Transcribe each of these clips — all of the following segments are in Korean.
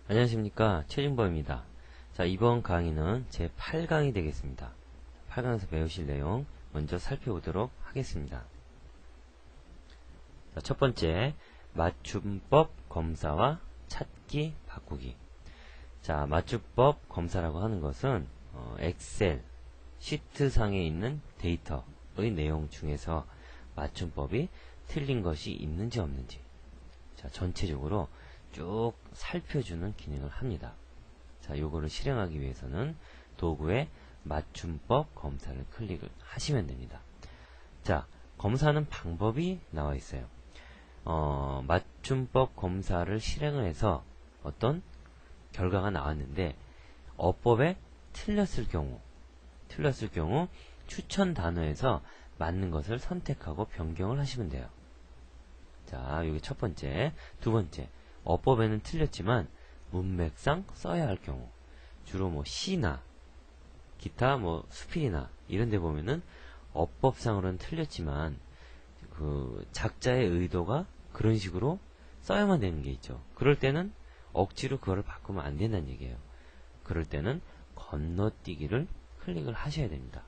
안녕하십니까, 최진범입니다. 자, 이번 강의는 제 8강이 되겠습니다. 8강에서 배우실 내용 먼저 살펴보도록 하겠습니다. 자, 첫 번째, 맞춤법 검사와 찾기 바꾸기. 자, 맞춤법 검사라고 하는 것은 엑셀 시트상에 있는 데이터의 내용 중에서 맞춤법이 틀린 것이 있는지 없는지, 자, 전체적으로 쭉 살펴주는 기능을 합니다. 자, 요거를 실행하기 위해서는 도구에 맞춤법 검사를 클릭을 하시면 됩니다. 자, 검사하는 방법이 나와 있어요. 맞춤법 검사를 실행을 해서 어떤 결과가 나왔는데 어법에 틀렸을 경우 추천 단어에서 맞는 것을 선택하고 변경을 하시면 돼요. 자, 여기 첫 번째. 두 번째, 어법에는 틀렸지만 문맥상 써야 할 경우, 주로 뭐 시나 기타 뭐 수필이나 이런 데 보면은 어법상으로는 틀렸지만 그 작자의 의도가 그런 식으로 써야만 되는 게 있죠. 그럴 때는 억지로 그거를 바꾸면 안 된다는 얘기예요. 그럴 때는 건너뛰기를 클릭을 하셔야 됩니다.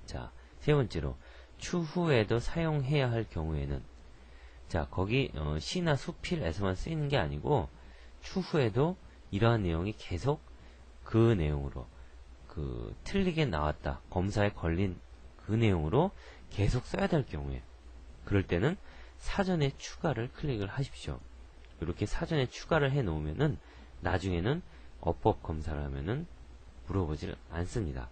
자, 세 번째로, 추후에도 사용해야 할 경우에는, 자, 거기 시나 수필에서만 쓰이는 게 아니고 추후에도 이러한 내용이 계속 그 내용으로, 그 틀리게 나왔다, 검사에 걸린 그 내용으로 계속 써야 될 경우에, 그럴 때는 사전에 추가를 클릭을 하십시오. 이렇게 사전에 추가를 해 놓으면은 나중에는 어법 검사를 하면은 물어보질 않습니다.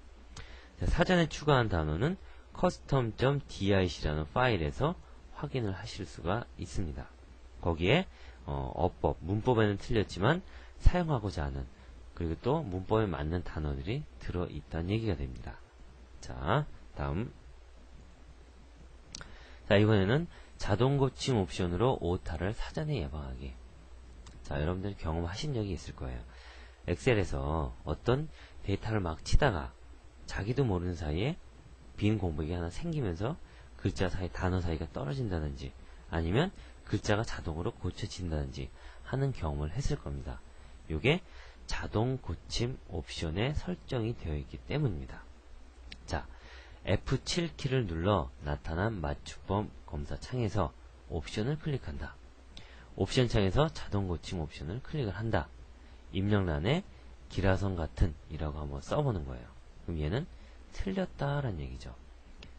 자, 사전에 추가한 단어는 custom.dic라는 파일에서 확인을 하실 수가 있습니다. 거기에 어법, 문법에는 틀렸지만 사용하고자 하는, 그리고 또 문법에 맞는 단어들이 들어있다는 얘기가 됩니다. 자, 다음. 자, 이번에는 자동 고침 옵션으로 오타를 사전에 예방하기. 자, 여러분들 경험하신 적이 있을 거예요. 엑셀에서 어떤 데이터를 막 치다가 자기도 모르는 사이에 빈 공백이 하나 생기면서 글자 사이, 단어 사이가 떨어진다든지 아니면 글자가 자동으로 고쳐진다든지 하는 경험을 했을 겁니다. 이게 자동 고침 옵션에 설정이 되어 있기 때문입니다. 자, F7키를 눌러 나타난 맞춤법 검사 창에서 옵션을 클릭한다. 옵션 창에서 자동 고침 옵션을 클릭을 한다. 입력란에 기라성 같은 이라고 한번 써보는 거예요. 그럼 얘는 틀렸다라는 얘기죠.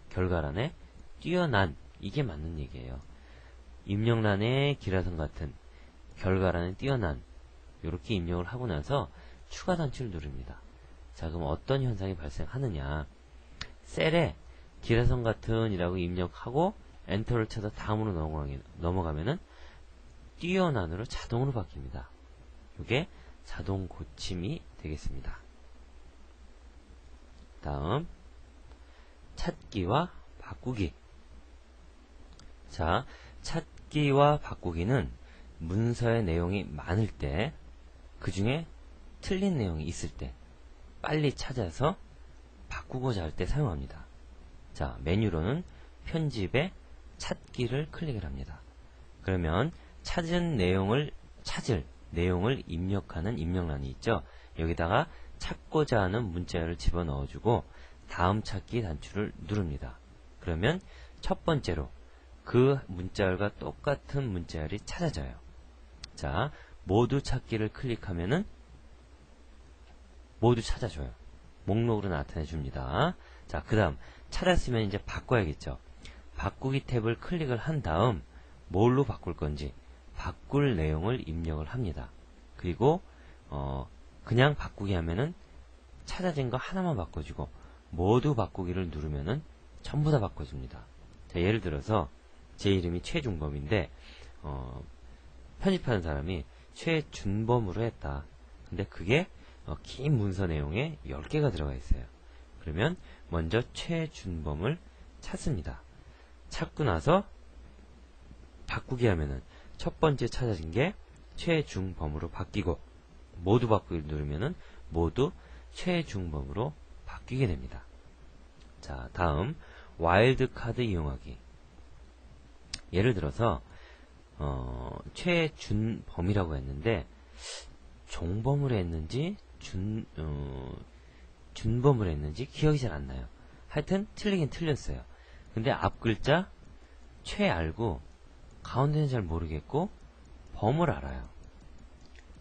결과란에 뛰어난, 이게 맞는 얘기예요. 입력란에 기라성 같은, 결과란에 뛰어난, 이렇게 입력을 하고 나서 추가 단추를 누릅니다. 자, 그럼 어떤 현상이 발생하느냐. 셀에 기라성 같은 이라고 입력하고 엔터를 쳐서 다음으로 넘어가면은 뛰어난으로 자동으로 바뀝니다. 이게 자동 고침이 되겠습니다. 다음, 찾기와 바꾸기. 자, 찾기와 바꾸기는 문서의 내용이 많을 때, 그 중에 틀린 내용이 있을 때 빨리 찾아서 바꾸고자 할 때 사용합니다. 자, 메뉴로는 편집에 찾기를 클릭을 합니다. 그러면 찾을 내용을 입력하는 입력란이 있죠. 여기다가 찾고자 하는 문자열을 집어넣어주고 다음 찾기 단추를 누릅니다. 그러면 첫 번째로 그 문자열과 똑같은 문자열이 찾아져요. 자, 모두 찾기를 클릭하면은 모두 찾아줘요. 목록으로 나타내줍니다. 자, 그 다음 찾았으면 이제 바꿔야겠죠. 바꾸기 탭을 클릭을 한 다음 뭘로 바꿀 건지 바꿀 내용을 입력을 합니다. 그리고 그냥 바꾸기 하면은 찾아진 거 하나만 바꿔주고 모두 바꾸기를 누르면은 전부 다 바꿔줍니다. 자, 예를 들어서 제 이름이 최중범인데 편집하는 사람이 최준범으로 했다. 근데 그게 긴 문서 내용에 10개가 들어가 있어요. 그러면 먼저 최준범을 찾습니다. 찾고 나서 바꾸기 하면은 첫 번째 찾아진 게 최중범으로 바뀌고 모두 바꾸기를 누르면은 모두 최중범으로 바뀌게 됩니다. 자, 다음 와일드카드 이용하기. 예를 들어서 최준범이라고 했는데 종범을 했는지 준범을 했는지 기억이 잘 안 나요. 하여튼 틀리긴 틀렸어요. 근데 앞 글자 최 알고 가운데는 잘 모르겠고 범을 알아요.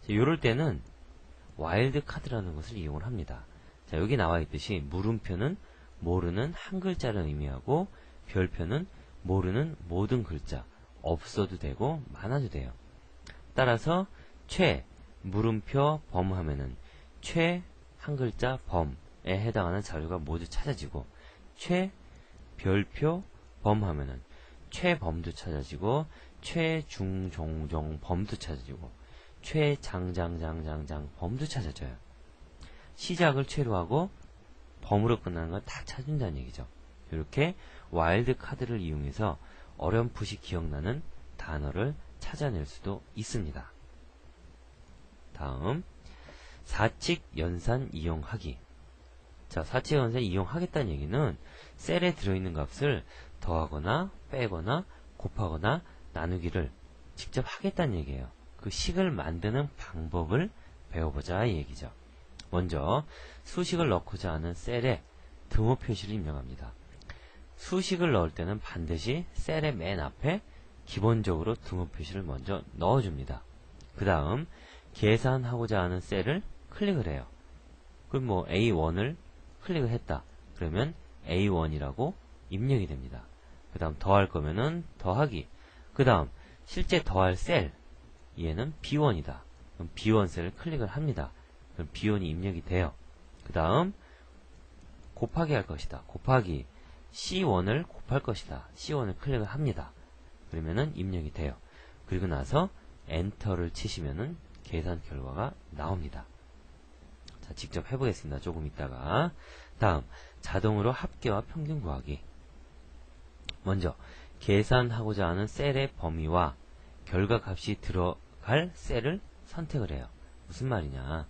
이럴 때는 와일드 카드라는 것을 이용을 합니다. 자, 여기 나와 있듯이 물음표는 모르는 한 글자를 의미하고 별표는 모르는 모든 글자, 없어도 되고 많아도 돼요. 따라서 최 물음표 범 하면은 최 한 글자 범에 해당하는 자료가 모두 찾아지고, 최 별표 범 하면은 최범도 찾아지고 최중종종 범도 찾아지고 최장장장장장 범도 찾아져요. 시작을 최로 하고 범으로 끝나는 걸 다 찾는다는 얘기죠. 이렇게 와일드 카드를 이용해서 어렴풋이 기억나는 단어를 찾아낼 수도 있습니다. 다음, 사칙 연산 이용하기. 자, 사칙 연산 이용하겠다는 얘기는 셀에 들어있는 값을 더하거나 빼거나 곱하거나 나누기를 직접 하겠다는 얘기예요. 그 식을 만드는 방법을 배워보자 이 얘기죠. 먼저 수식을 넣고자 하는 셀에 등호 표시를 입력합니다. 수식을 넣을 때는 반드시 셀의 맨 앞에 기본적으로 등호 표시를 먼저 넣어줍니다. 그 다음 계산하고자 하는 셀을 클릭을 해요. 그럼 뭐 A1을 클릭을 했다. 그러면 A1이라고 입력이 됩니다. 그 다음 더할 거면은 더하기. 그 다음 실제 더할 셀, 얘는 B1이다. 그럼 B1 셀을 클릭을 합니다. 그럼 B1이 입력이 돼요. 그 다음 곱하기 할 것이다. 곱하기 C1을 곱할 것이다. C1을 클릭을 합니다. 그러면은 입력이 돼요. 그리고 나서 엔터를 치시면은 계산 결과가 나옵니다. 자, 직접 해보겠습니다. 조금 있다가. 다음, 자동으로 합계와 평균 구하기. 먼저 계산하고자 하는 셀의 범위와 결과값이 들어갈 셀을 선택을 해요. 무슨 말이냐?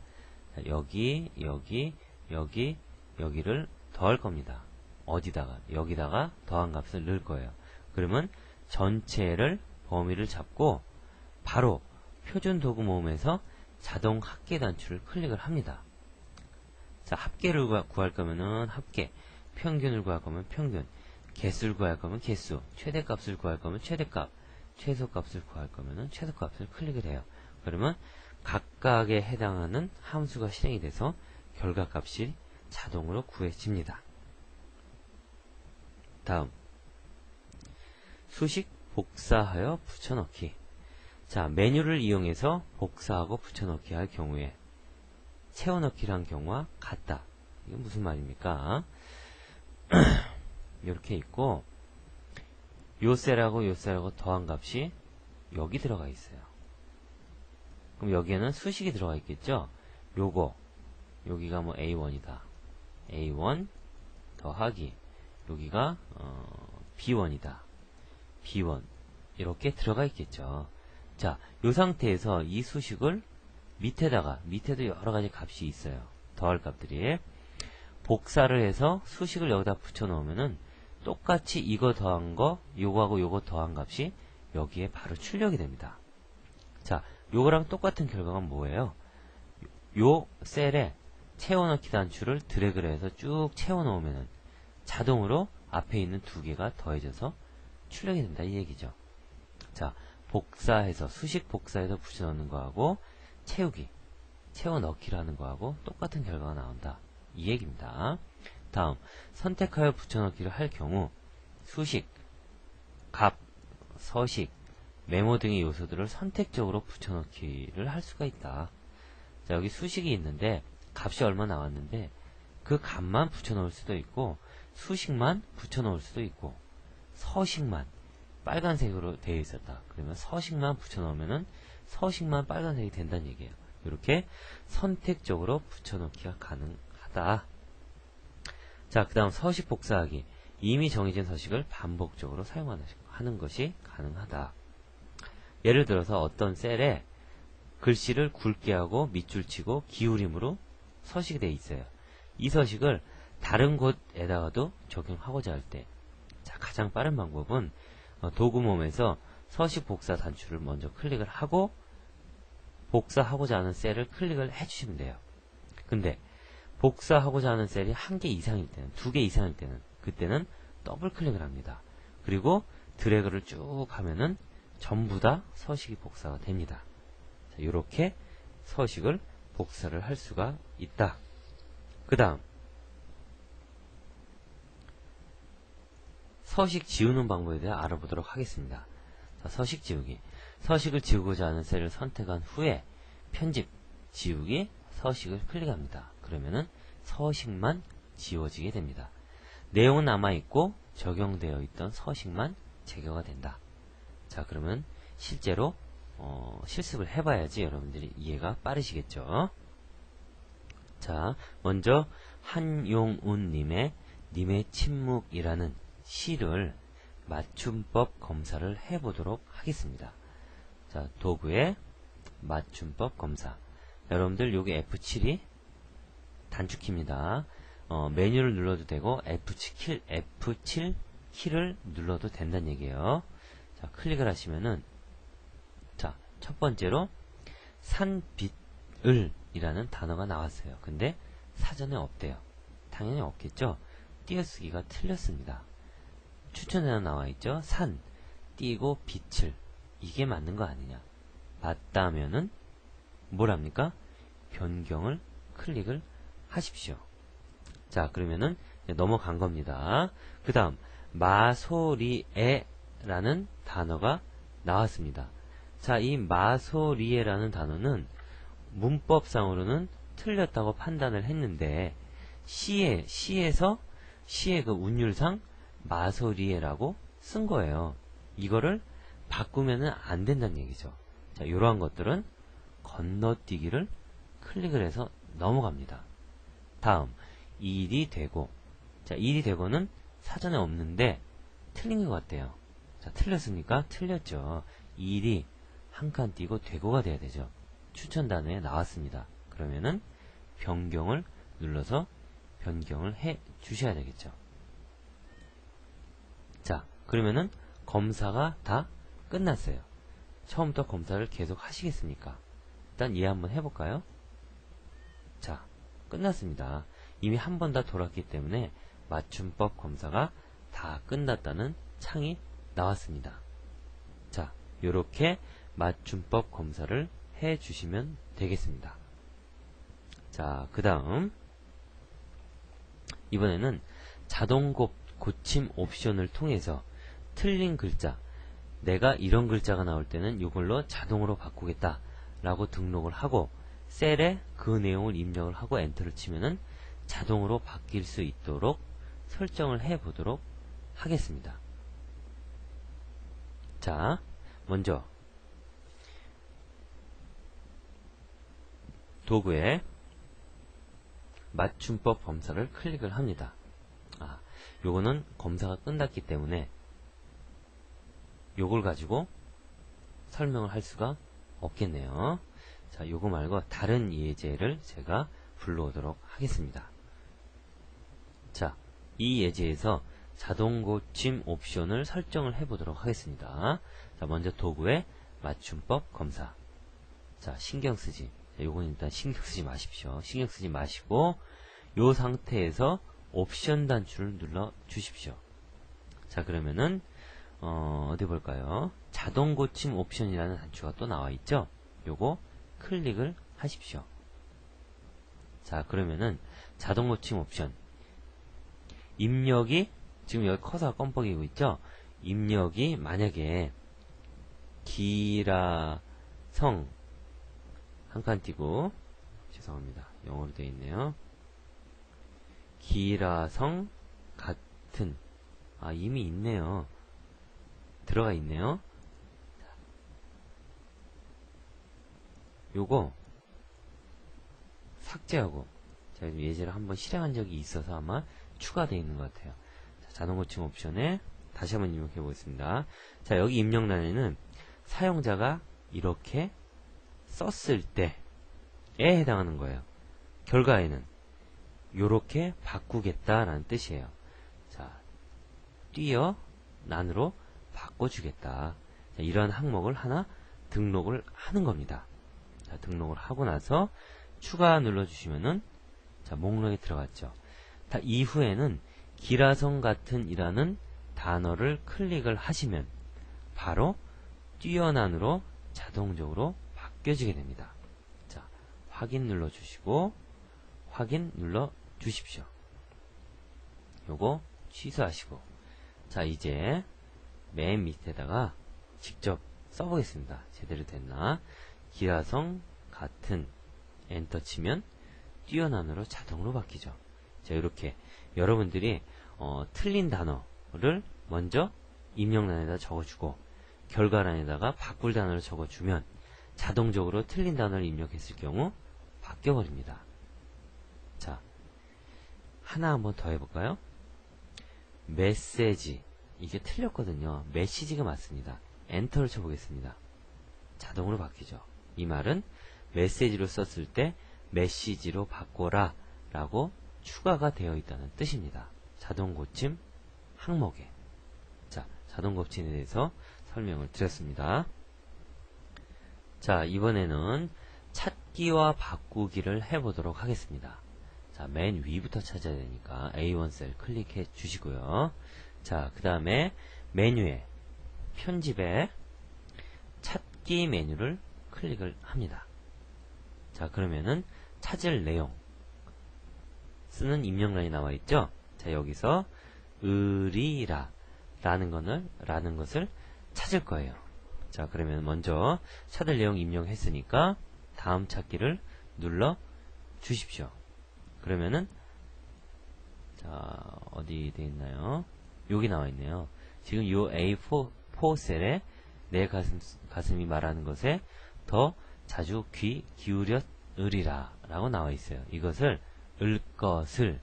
자, 여기, 여기, 여기, 여기를 더할 겁니다. 어디다가? 여기다가 더한 값을 넣을 거예요. 그러면 전체를 범위를 잡고 바로 표준 도구 모음에서 자동 합계 단추를 클릭을 합니다. 자, 합계를 구할 거면은 합계, 평균을 구할 거면 평균, 개수를 구할 거면 개수, 최대값을 구할 거면 최대값, 최소값을 구할 거면은 최소값을 클릭을 해요. 그러면 각각에 해당하는 함수가 실행이 돼서 결과값이 자동으로 구해집니다. 다음, 수식 복사하여 붙여넣기. 자, 메뉴를 이용해서 복사하고 붙여넣기 할 경우에 채워넣기를 한 경우와 같다. 이건 무슨 말입니까? 이렇게 있고 요 셀하고 요 셀하고 더한 값이 여기 들어가 있어요. 그럼 여기에는 수식이 들어가 있겠죠? 요거 여기가 뭐 A1이다. A1 더하기 여기가 B1이다. B1 이렇게 들어가 있겠죠. 자, 요 상태에서 이 수식을 밑에도 여러가지 값이 있어요. 더할 값들이. 복사를 해서 수식을 여기다 붙여 넣으면은 똑같이 이거 더한 거, 요거하고 요거 더한 값이 여기에 바로 출력이 됩니다. 자, 요거랑 똑같은 결과가 뭐예요? 요 셀에 채워넣기 단추를 드래그를 해서 쭉 채워 넣으면은 자동으로 앞에 있는 두 개가 더해져서 출력이 된다 이 얘기죠. 자, 복사해서 수식 복사해서 붙여 넣는 거하고 채우기, 채워 넣기라는 거하고 똑같은 결과가 나온다 이 얘기입니다. 다음, 선택하여 붙여넣기를 할 경우 수식, 값, 서식, 메모 등의 요소들을 선택적으로 붙여넣기를 할 수가 있다. 자, 여기 수식이 있는데 값이 얼마 나왔는데 그 값만 붙여넣을 수도 있고 수식만 붙여넣을 수도 있고 서식만 빨간색으로 되어 있었다. 그러면 서식만 붙여넣으면은 서식만 빨간색이 된다는 얘기예요. 이렇게 선택적으로 붙여넣기가 가능하다. 자, 그 다음 서식 복사하기. 이미 정해진 서식을 반복적으로 사용하는 것이 가능하다. 예를 들어서 어떤 셀에 글씨를 굵게 하고 밑줄 치고 기울임으로 서식이 되어 있어요. 이 서식을 다른 곳에다가도 적용하고자 할 때, 자, 가장 빠른 방법은 도구몸에서 서식 복사 단추를 먼저 클릭을 하고 복사하고자 하는 셀을 클릭을 해주시면 돼요. 근데 복사하고자 하는 셀이 1개 이상일 때는, 2개 이상일 때는, 그때는 더블 클릭을 합니다. 그리고 드래그를 쭉 하면은 전부 다 서식이 복사가 됩니다. 자, 이렇게 서식을 복사를 할 수가 있다. 그 다음 서식 지우는 방법에 대해 알아보도록 하겠습니다. 자, 서식 지우기. 서식을 지우고자 하는 셀을 선택한 후에 편집, 지우기, 서식을 클릭합니다. 그러면은 서식만 지워지게 됩니다. 내용은 남아있고 적용되어 있던 서식만 제거가 된다. 자, 그러면 실제로 실습을 해봐야지 여러분들이 이해가 빠르시겠죠. 자, 먼저 한용운님의 님의 침묵이라는 시를 맞춤법 검사를 해보도록 하겠습니다. 자, 도구에 맞춤법 검사. 여러분들 여기 F7이 단축키입니다. 메뉴를 눌러도 되고 F7 키를 눌러도 된다는 얘기예요. 자, 클릭을 하시면은 자, 첫 번째로 산빛을 이라는 단어가 나왔어요. 근데 사전에 없대요. 당연히 없겠죠. 띄어쓰기가 틀렸습니다. 추천에 나와있죠. 산, 띄고 빛을. 이게 맞는 거 아니냐. 맞다면은 뭐랍니까? 변경을 클릭을 하십시오. 자, 그러면은 넘어간 겁니다. 그 다음 마소리에 라는 단어가 나왔습니다. 자, 이 마소리에 라는 단어는 문법상으로는 틀렸다고 판단을 했는데 시에서 시의 그 운율상 마소리에라고 쓴 거예요. 이거를 바꾸면은 안 된다는 얘기죠. 자, 이러한 것들은 건너뛰기를 클릭을 해서 넘어갑니다. 다음 일이 되고. 자, 일이 되고는 사전에 없는데 틀린 것 같아요. 자, 틀렸으니까 틀렸죠. 일이 한 칸 띄고 되고가 돼야 되죠. 추천 단어에 나왔습니다. 그러면은 변경을 눌러서 변경을 해 주셔야 되겠죠. 자, 그러면은 검사가 다 끝났어요. 처음부터 검사를 계속 하시겠습니까? 일단 이해 한번 해볼까요? 자, 끝났습니다. 이미 한 번 다 돌았기 때문에 맞춤법 검사가 다 끝났다는 창이 나왔습니다. 자, 요렇게 맞춤법 검사를 해 주시면 되겠습니다. 자, 그 다음 이번에는 자동 고침 옵션을 통해서 틀린 글자, 내가 이런 글자가 나올 때는 이걸로 자동으로 바꾸겠다 라고 등록을 하고 셀에 그 내용을 입력을 하고 엔터를 치면은 자동으로 바뀔 수 있도록 설정을 해 보도록 하겠습니다. 자, 먼저 도구에 맞춤법 검사를 클릭을 합니다. 요거는 검사가 끝났기 때문에 요걸 가지고 설명을 할 수가 없겠네요. 자, 요거 말고 다른 예제를 제가 불러오도록 하겠습니다. 자, 이 예제에서 자동 고침 옵션을 설정을 해보도록 하겠습니다. 자, 먼저 도구에 맞춤법 검사. 자, 신경쓰지. 자, 요건 일단 신경쓰지 마십시오. 신경쓰지 마시고 요 상태에서 옵션 단추를 눌러 주십시오. 자, 그러면은 어디 볼까요? 자동 고침 옵션이라는 단추가 또 나와 있죠? 요거 클릭을 하십시오. 자, 그러면은 자동 고침 옵션 입력이 지금 여기 커서가 껌뻑이고 있죠? 입력이 만약에 기라성 한 칸 띄고 죄송합니다. 영어로 되어 있네요. 기라성 같은 이미 있네요. 들어가 있네요. 요거 삭제하고 제가 예제를 한번 실행한 적이 있어서 아마 추가되어 있는 것 같아요. 자, 자동 고침 옵션에 다시 한번 입력해 보겠습니다. 자, 여기 입력란에는 사용자가 이렇게 썼을 때에 해당하는 거예요. 결과에는 요렇게 바꾸겠다라는 뜻이에요. 자, 띄어 난으로 바꿔주겠다. 자, 이러한 항목을 하나 등록을 하는 겁니다. 자, 등록을 하고 나서 추가 눌러주시면은 자, 목록에 들어갔죠. 다 이후에는 기라성 같은 이라는 단어를 클릭을 하시면 바로 뛰어난으로 자동적으로 바뀌어지게 됩니다. 자, 확인 눌러주시고 확인 눌러주십시오. 요거 취소하시고 자, 이제 맨 밑에다가 직접 써보겠습니다. 제대로 됐나? 기라성 같은 엔터 치면 뛰어난으로 자동으로 바뀌죠. 자, 이렇게 여러분들이 틀린 단어를 먼저 입력란에다 적어주고 결과란에다가 바꿀 단어를 적어주면 자동적으로 틀린 단어를 입력했을 경우 바뀌어버립니다. 자, 하나 한번 더 해볼까요? 메시지, 이게 틀렸거든요. 메시지가 맞습니다. 엔터를 쳐보겠습니다. 자동으로 바뀌죠. 이 말은 메시지로 썼을 때 메시지로 바꿔라 라고 추가가 되어 있다는 뜻입니다. 자동 고침 항목에. 자, 자동 고침에 대해서 설명을 드렸습니다. 자, 이번에는 찾기와 바꾸기를 해보도록 하겠습니다. 자, 맨 위부터 찾아야 되니까 A1 셀 클릭해 주시고요. 자, 그 다음에 메뉴에 편집에 찾기 메뉴를 클릭을 합니다. 자, 그러면은 찾을 내용 쓰는 입력란이 나와 있죠. 자, 여기서 의리라 라는 것을 찾을 거예요. 자, 그러면 먼저 찾을 내용 입력했으니까 다음 찾기를 눌러 주십시오. 그러면은 자, 어디 돼 있나요? 여기 나와 있네요. 지금 이 A4 셀에 내 가슴이 말하는 것에 더 자주 귀 기울여으리라 라고 나와 있어요. 이것을 을 것을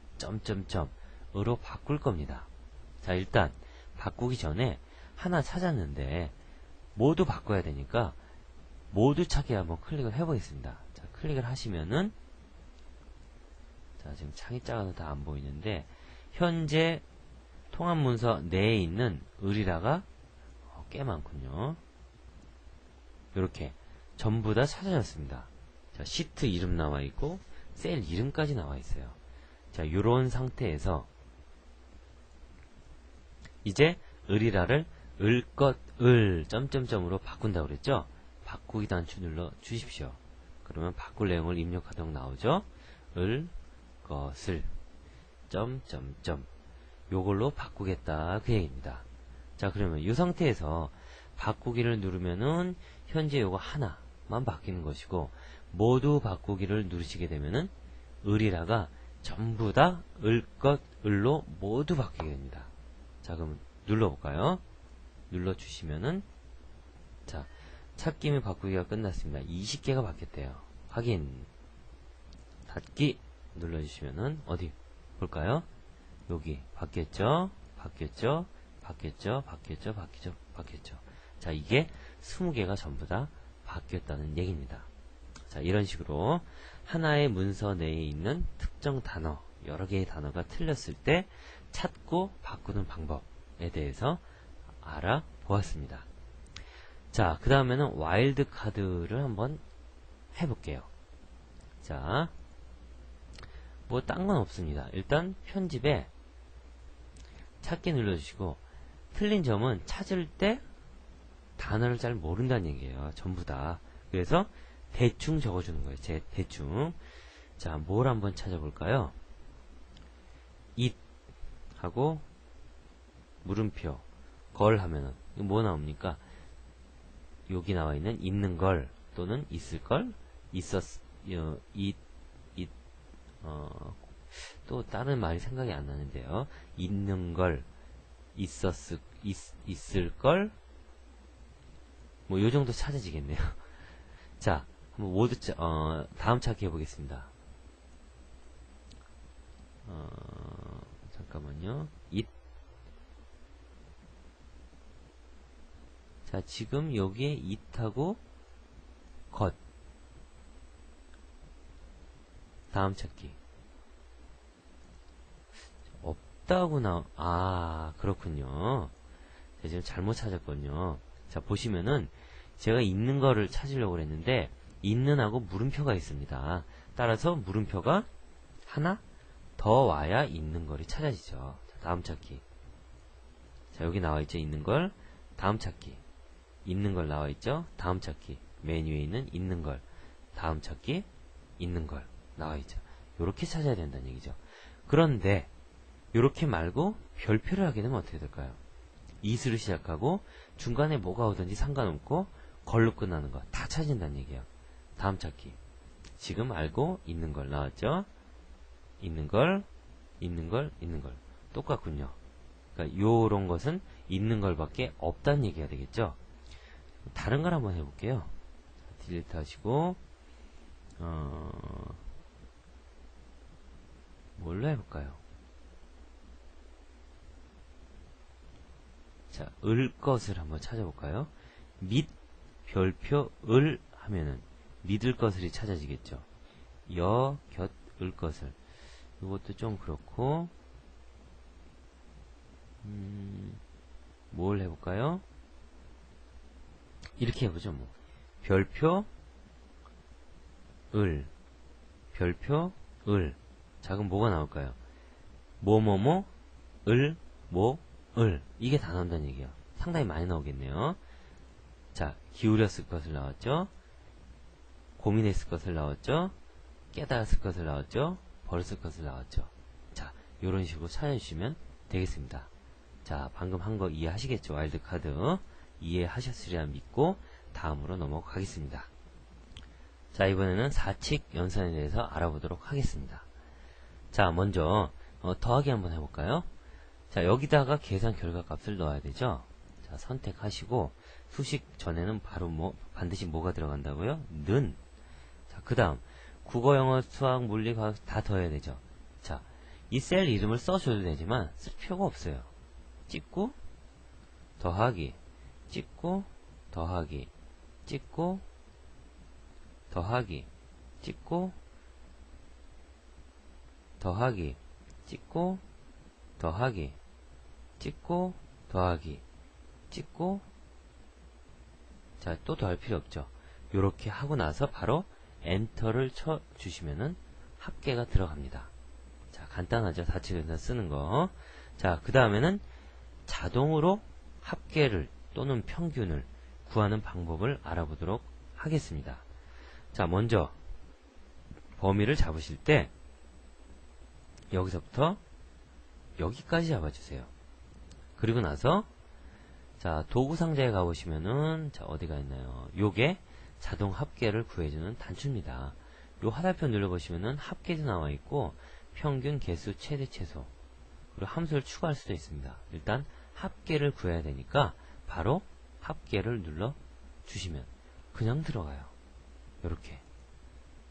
으로 바꿀 겁니다. 자, 일단 바꾸기 전에 하나 찾았는데 모두 바꿔야 되니까 모두 찾기 한번 클릭을 해보겠습니다. 자, 클릭을 하시면은 자, 지금 창이 작아서 다 안 보이는데 현재 통합 문서 내에 있는 을이라가 꽤 많군요. 이렇게 전부 다 찾아졌습니다. 자, 시트 이름 나와 있고 셀 이름까지 나와 있어요. 자, 요런 상태에서 이제 을이라를 점점점으로 바꾼다고 그랬죠? 바꾸기 단추 눌러 주십시오. 그러면 바꿀 내용을 입력하도록 나오죠? 것을 점점점 요걸로 바꾸겠다 그 얘기입니다. 자, 그러면 이 상태에서 바꾸기를 누르면은 현재 요거 하나만 바뀌는 것이고 모두 바꾸기를 누르시게 되면은 을이라가 전부 다 을로 모두 바뀌게 됩니다. 자, 그럼 눌러볼까요? 눌러주시면은 자, 찾기 및 바꾸기가 끝났습니다. 20개가 바뀌었대요. 확인 닫기 눌러주시면은 어디 볼까요? 여기 바뀌었죠? 바뀌었죠? 바뀌었죠? 바뀌었죠? 바뀌었죠? 바뀌었죠? 자, 이게 20개가 전부 다 바뀌었다는 얘기입니다. 자, 이런 식으로 하나의 문서 내에 있는 특정 단어, 여러 개의 단어가 틀렸을 때 찾고 바꾸는 방법에 대해서 알아보았습니다. 자, 그 다음에는 와일드 카드를 한번 해볼게요. 자, 뭐 딴 건 없습니다. 일단 편집에 찾기 눌러주시고 틀린 점은 찾을 때 단어를 잘 모른다는 얘기예요. 전부 다. 그래서 대충 적어주는 거예요. 대충. 자, 뭘 한번 찾아볼까요? it 하고 물음표 걸 하면은 뭐 나옵니까? 여기 나와 있는 있는 걸 또는 있을 걸 또 다른 말이 생각이 안 나는데요. 있는 걸 있을 걸 뭐 요 정도 찾아지겠네요. 자, 한번 모두 다음 찾기 해보겠습니다. 잠깐만요. 자, 지금 여기에 it하고 것 다음 찾기 없다고 그렇군요. 제가 지금 잘못 찾았거든요. 자, 보시면은 제가 있는 거를 찾으려고 그랬는데 있는하고 물음표가 있습니다. 따라서 물음표가 하나 더 와야 있는 걸이 찾아지죠. 자, 다음 찾기. 자, 여기 나와있죠. 있는 걸. 다음 찾기. 있는 걸 나와있죠. 다음 찾기. 맨 위에 있는 걸. 다음 찾기. 있는 걸 나와있죠. 요렇게 찾아야 된다는 얘기죠. 그런데 요렇게 말고 별표를 하게 되면 어떻게 될까요? 이수로 시작하고 중간에 뭐가 오든지 상관없고 걸로 끝나는 거 다 찾아진다는 얘기예요. 다음 찾기. 지금 알고 있는 걸 나왔죠? 있는 걸, 있는 걸, 있는 걸. 똑같군요. 그러니까 요런 것은 있는 걸밖에 없다는 얘기가 되겠죠? 다른 걸 한번 해볼게요. 딜리트 하시고 뭘로 해볼까요? 자, 을 것을 한번 찾아볼까요? 밑 별표 을 하면은 믿을 것을이 찾아지겠죠. 여, 곁, 을 것을. 이것도 좀 그렇고 뭘 해볼까요? 이렇게 해보죠. 뭐 별표 을 별표 을. 자, 그럼 뭐가 나올까요? 뭐뭐뭐 을 뭐 을. 이게 다 나온다는 얘기예요. 상당히 많이 나오겠네요. 자, 기울였을 것을 나왔죠. 고민했을 것을 나왔죠. 깨달았을 것을 나왔죠. 버렸을 것을 나왔죠. 자, 요런 식으로 찾아주시면 되겠습니다. 자, 방금 한 거 이해하시겠죠? 와일드카드 이해하셨으리라 믿고 다음으로 넘어가겠습니다. 자, 이번에는 사칙 연산에 대해서 알아보도록 하겠습니다. 자, 먼저 더하기 한번 해볼까요? 자, 여기다가 계산 결과값을 넣어야 되죠. 자, 선택하시고 수식 전에는 바로 반드시 뭐가 들어간다고요? 는. 자, 그 다음 국어, 영어, 수학, 물리, 과학 다 더해야 되죠. 자, 이 셀 이름을 써줘도 되지만 쓸 필요가 없어요. 찍고 더하기, 찍고 더하기, 찍고 더하기, 찍고 더하기, 찍고 더하기, 찍고 더하기, 찍고. 자, 또 더할 필요 없죠. 요렇게 하고 나서 바로 엔터를 쳐 주시면은 합계가 들어갑니다. 자, 간단하죠. 사칙연산 쓰는 거. 자, 그 다음에는 자동으로 합계를 또는 평균을 구하는 방법을 알아보도록 하겠습니다. 자, 먼저 범위를 잡으실 때 여기서부터 여기까지 잡아주세요. 그리고 나서 자, 도구 상자에 가보시면은 자, 어디가 있나요? 요게 자동 합계를 구해주는 단추입니다. 요 화살표 눌러보시면은 합계도 나와있고 평균, 개수, 최대, 최소 그리고 함수를 추가할 수도 있습니다. 일단 합계를 구해야 되니까 바로 합계를 눌러주시면 그냥 들어가요. 요렇게.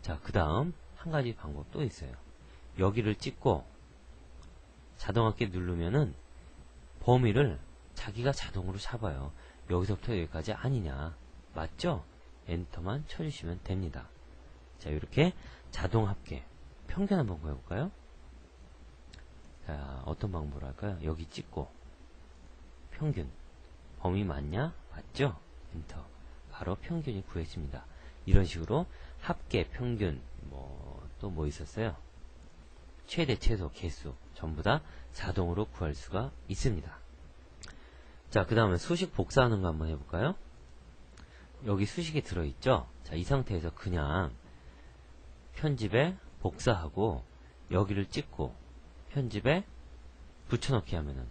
자, 그 다음 한 가지 방법 또 있어요. 여기를 찍고 자동합계 누르면은 범위를 자기가 자동으로 잡아요. 여기서부터 여기까지 아니냐. 맞죠? 엔터만 쳐주시면 됩니다. 자, 이렇게 자동합계 평균 한번 구해볼까요? 자, 어떤 방법으로 할까요? 여기 찍고 평균 범위 맞냐? 맞죠? 엔터. 바로 평균이 구해집니다. 이런 식으로 합계, 평균, 또 뭐 있었어요? 최대, 최소, 개수 전부 다 자동으로 구할 수가 있습니다. 자, 그 다음에 수식 복사하는 거 한번 해볼까요? 여기 수식이 들어있죠? 자, 이 상태에서 그냥 편집에 복사하고 여기를 찍고 편집에 붙여넣기 하면은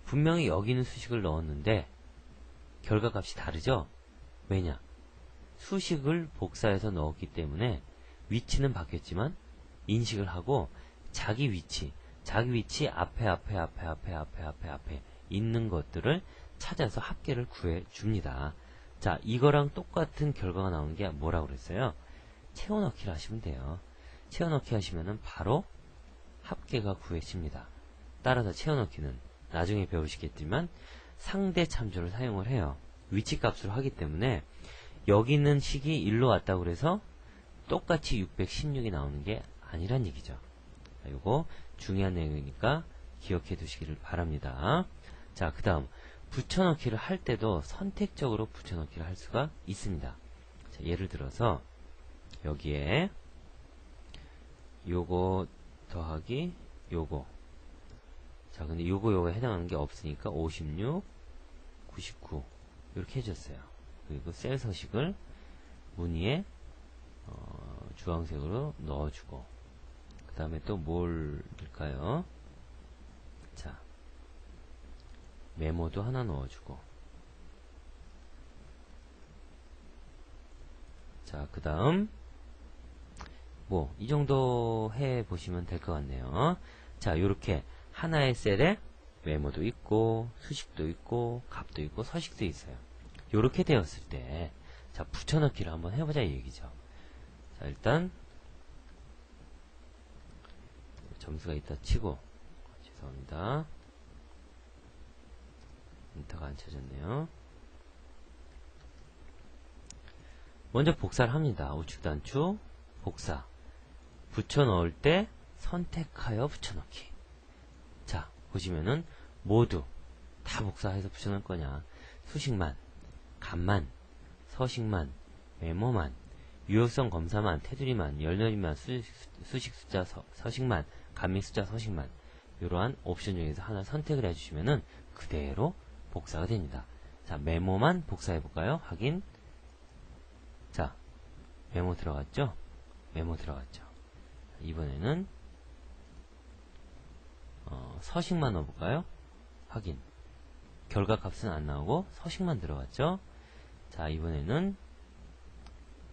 분명히 여기 있는 수식을 넣었는데 결과값이 다르죠? 왜냐? 수식을 복사해서 넣었기 때문에 위치는 바뀌었지만 인식을 하고 자기 위치 앞에 있는 것들을 찾아서 합계를 구해줍니다. 자, 이거랑 똑같은 결과가 나오는 게 뭐라고 그랬어요? 채워넣기를 하시면 돼요. 채워넣기 하시면은 바로 합계가 구해집니다. 따라서 채워넣기는 나중에 배우시겠지만 상대 참조를 사용을 해요. 위치값으로 하기 때문에 여기 있는 식이 1로 왔다고 그래서 똑같이 616이 나오는 게 아니란 얘기죠. 이거 중요한 내용이니까 기억해 두시기를 바랍니다. 자, 그 다음 붙여넣기를 할 때도 선택적으로 붙여넣기를 할 수가 있습니다. 자, 예를 들어서 여기에 요거 더하기 요거. 자, 근데 요거 해당하는 게 없으니까 56, 99 이렇게 해줬어요. 그리고 셀 서식을 무늬에 주황색으로 넣어주고, 그 다음에 또 뭘 넣을까요? 자, 메모도 하나 넣어주고, 자, 그 다음 뭐 이 정도 해 보시면 될 것 같네요. 자, 요렇게 하나의 셀에 메모도 있고 수식도 있고 값도 있고 서식도 있어요. 요렇게 되었을 때, 자, 붙여넣기를 한번 해보자 이 얘기죠. 자, 일단 점수가 있다 치고, 죄송합니다, 엔터가 안 쳐졌네요. 먼저 복사를 합니다. 우측 단축 복사, 붙여넣을 때 선택하여 붙여넣기. 자, 보시면은 모두 다 복사해서 붙여넣을 거냐, 수식만, 값만, 서식만, 메모만, 유효성 검사만, 테두리만, 열렬히만, 수식 숫자 서식만, 값 및 숫자 서식만, 이러한 옵션 중에서 하나 선택을 해주시면은 그대로 복사가 됩니다. 자, 메모만 복사해볼까요? 확인. 자, 메모 들어갔죠? 메모 들어갔죠? 이번에는 서식만 넣어볼까요? 확인. 결과값은 안 나오고 서식만 들어갔죠? 자, 이번에는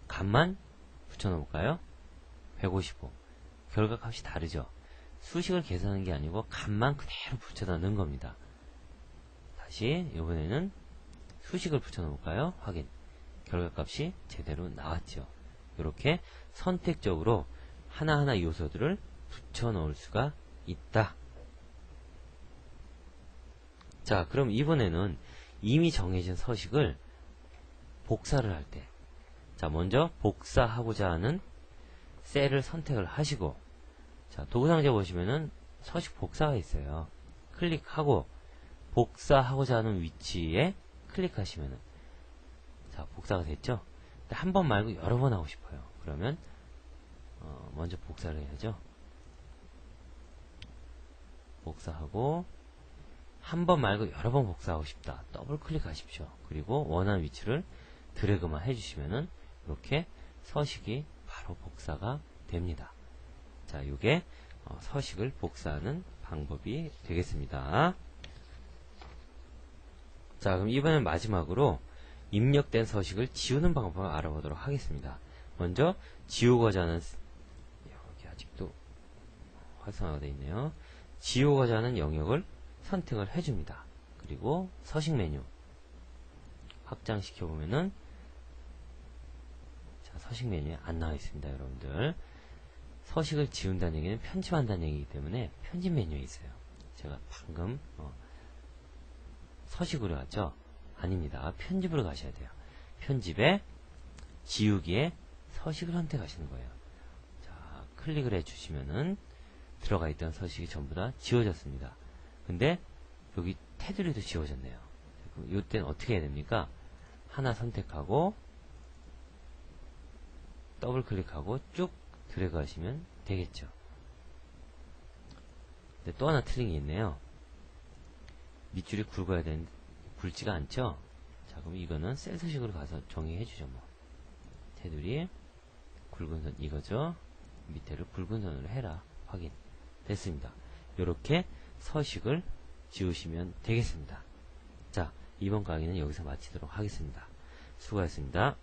값만 붙여넣어볼까요? 155. 결과값이 다르죠? 수식을 계산하는 게 아니고 값만 그대로 붙여다 넣은 겁니다. 다시 이번에는 수식을 붙여넣어볼까요? 확인. 결과값이 제대로 나왔죠. 이렇게 선택적으로 하나하나 요소들을 붙여넣을 수가 있다. 자, 그럼 이번에는 이미 정해진 서식을 복사를 할 때, 자, 먼저 복사하고자 하는 셀을 선택을 하시고, 자, 도구상자 보시면은 서식 복사가 있어요. 클릭하고 복사하고자 하는 위치에 클릭하시면은, 자, 복사가 됐죠? 한 번 말고 여러 번 하고 싶어요. 그러면 먼저 복사를 해야죠. 복사하고, 한 번 말고 여러 번 복사하고 싶다, 더블 클릭하십시오. 그리고 원하는 위치를 드래그만 해주시면은 이렇게 서식이 바로 복사가 됩니다. 자, 이게 서식을 복사하는 방법이 되겠습니다. 자, 그럼 이번엔 마지막으로 입력된 서식을 지우는 방법을 알아보도록 하겠습니다. 먼저 지우고자 하는, 여기 아직도 활성화가 되어 있네요. 지우고자 하는 영역을 선택을 해줍니다. 그리고 서식 메뉴 확장시켜 보면은, 자, 서식 메뉴에 안 나와 있습니다. 여러분들, 서식을 지운다는 얘기는 편집한다는 얘기이기 때문에 편집 메뉴에 있어요. 제가 방금 서식으로 갔죠? 아닙니다. 편집으로 가셔야 돼요. 편집에 지우기에 서식을 선택하시는 거예요. 자, 클릭을 해주시면은 들어가 있던 서식이 전부 다 지워졌습니다. 근데 여기 테두리도 지워졌네요. 이때는 어떻게 해야 됩니까? 하나 선택하고 더블 클릭하고 쭉 드래그 하시면 되겠죠. 근데 또 하나 틀린 게 있네요. 밑줄이 굵어야 되는데 굵지가 않죠? 자, 그럼 이거는 셀 서식으로 가서 정의해 주죠. 뭐 테두리 굵은 선 이거죠. 밑에를 굵은 선으로 해라. 확인. 됐습니다. 이렇게 서식을 지우시면 되겠습니다. 자, 이번 강의는 여기서 마치도록 하겠습니다. 수고하셨습니다.